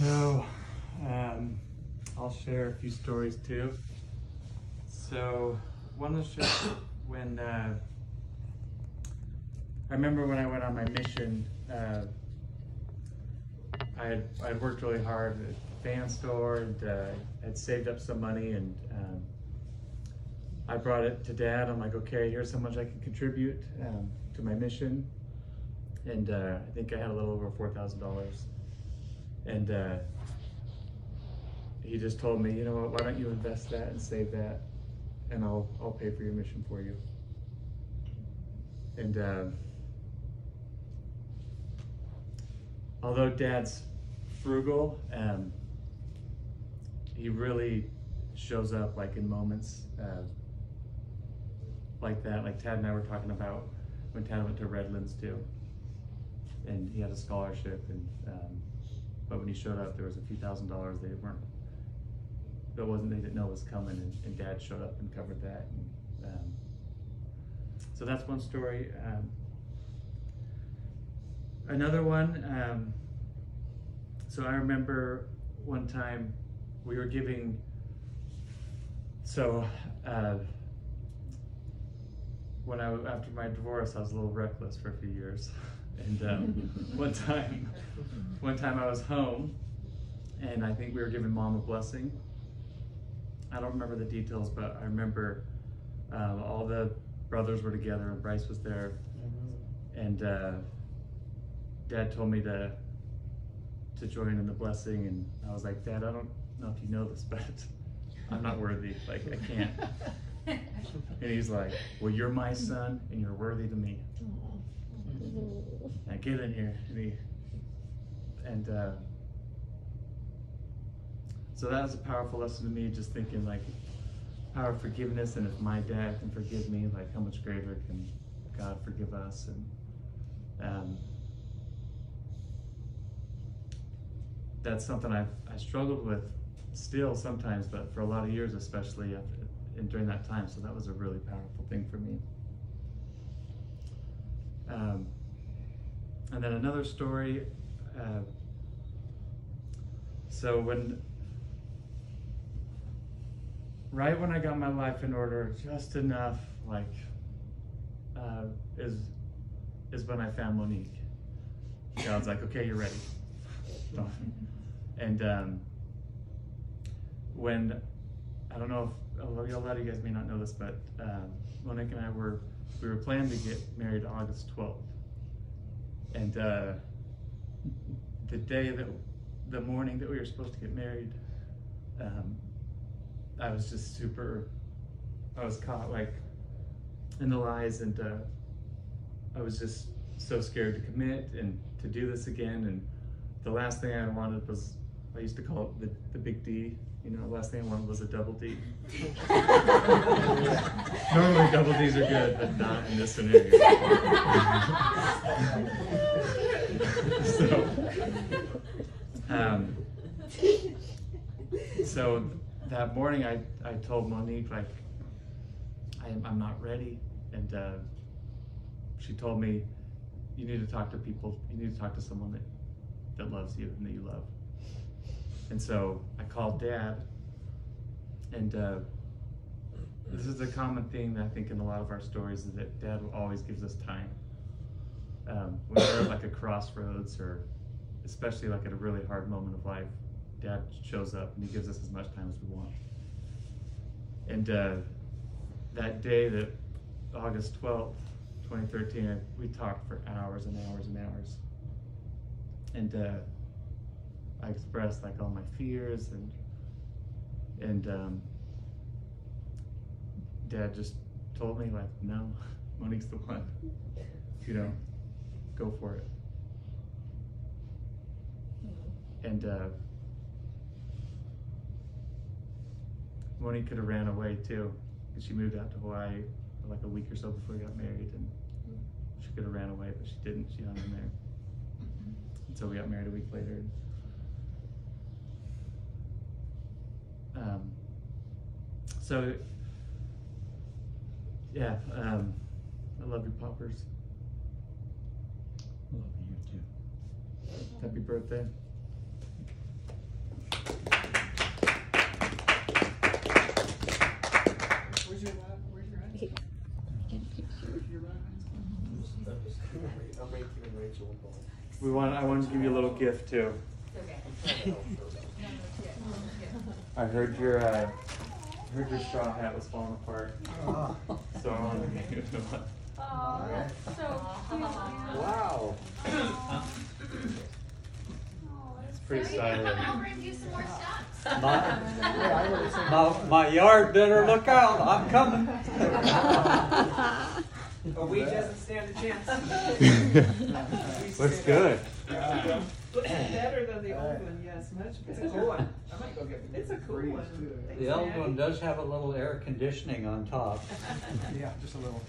So, I'll share a few stories too. So, one was just when I remember when I went on my mission. I'd worked really hard at the van store and had saved up some money, and I brought it to Dad. I'm like, okay, here's how much I can contribute to my mission. And I think I had a little over $4,000. And he just told me, you know what, why don't you invest that and save that, and I'll pay for your mission for you. And although Dad's frugal, he really shows up like in moments like that. Like Tad and I were talking about when Tad went to Redlands too, and he had a scholarship, and but when he showed up, there was a few $1,000s they didn't know was coming, and Dad showed up and covered that. And, so that's one story. Another one. So I remember one time we were giving. So after my divorce, I was a little reckless for a few years, and one time I was home, and I think we were giving Mom a blessing. I don't remember the details, but I remember all the brothers were together, and Bryce was there, and Dad told me to join in the blessing, and I was like, Dad, I don't know if you know this, but I'm not worthy, like I can't. And he's like, well, you're my son and you're worthy to me. Now get in here. And so that was a powerful lesson to me, just thinking like power of forgiveness, and if my dad can forgive me, like how much greater can God forgive us. And that's something I struggled with still sometimes, but for a lot of years, especially and during that time. So that was a really powerful thing for me. And then another story. So right when I got my life in order, just enough, like, is when I found Monique. God's like, okay, you're ready. And when, I don't know if a lot of you guys may not know this, but Monique and I were planning to get married August 12th. And the morning that we were supposed to get married, I was just I was caught like in the lies, and I was just so scared to commit and to do this again. And the last thing I wanted was, I used to call it the big D. You know, the last thing I wanted was a double D. Normally double Ds are good, but not in this scenario. So that morning I told Monique, like, I'm not ready. And she told me, you need to talk to people, you need to talk to someone that loves you and that you love. And so I called Dad, and this is a common theme I think in a lot of our stories, is that Dad always gives us time. When we're at like a crossroads, or especially like at a really hard moment of life, Dad shows up and he gives us as much time as we want. And that day, that August 12th, 2013, we talked for hours and hours and hours. And I expressed like all my fears, and Dad just told me, like, no, Monique's the one, you know, go for it. And Monique could have ran away too, because she moved out to Hawaii for like a week or so before we got married, and she could have ran away, but she didn't. She hung in there. And so we got married a week later. So yeah, I love you, Poppers. Love you too. Happy birthday. Rachel. I wanted to give you a little gift too. Okay. I heard your straw hat was falling apart. So I wanted to give you one. Oh, that's so cute. Wow. It's pretty So you can stylish. come over and do some more stuff. My yard better look out. I'm coming. A weed doesn't stand a chance. Looks good. Looks better than the old one, yes, much. It's a cool one. I might go get one. It's a cool one. Thanks, The old Daddy. one does have a little air conditioning on top. Yeah, just a little.